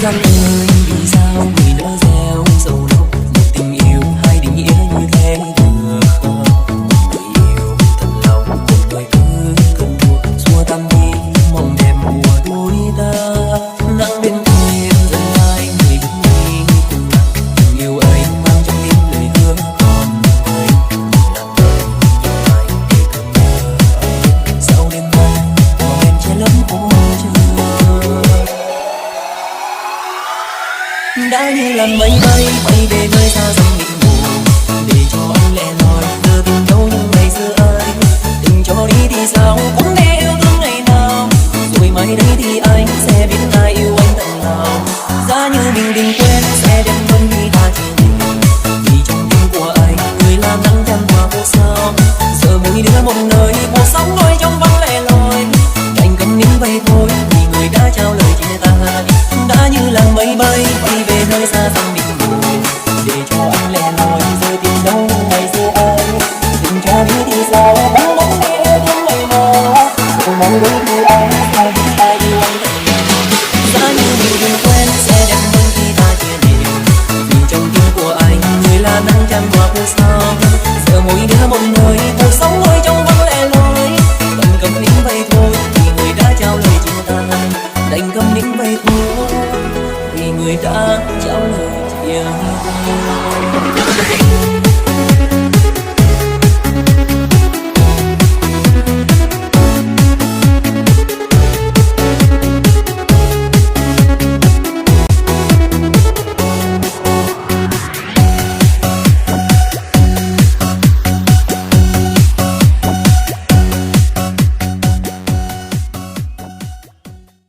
gian ơi vì sao người nỡ gieo sầu đau, một tình yêu hai định nghĩa như thế được không? Người yêu thật lòng một người cứ cần buộc xua tan đi mong đẹp của đôi ta. Nắng bên thềm dần hai người bước đi cùng nhau, tình yêu ấy mang trong tim lời hứa còn người. Nàng ơi nhìn ai để cơn mơ ấy sau đêm nay mong em che lấp ô chưa. Đã như làn mây bay bay về nơi xa xăm mịt mù, để cho anh lẻ loi giờ tìm đâu những ngày xưa ấy. Tình cho đi thì sao cũng để yêu thương ngày nào, rồi mai đây thì anh sẽ biết ai yêu anh tận lòng. Giá như mình đừng quên sẽ đem vẫn đi ta chưa về, vì trong tim của anh người làm nắng chan hòa vô sao. Giờ mỗi đứa một nơi cuộc sống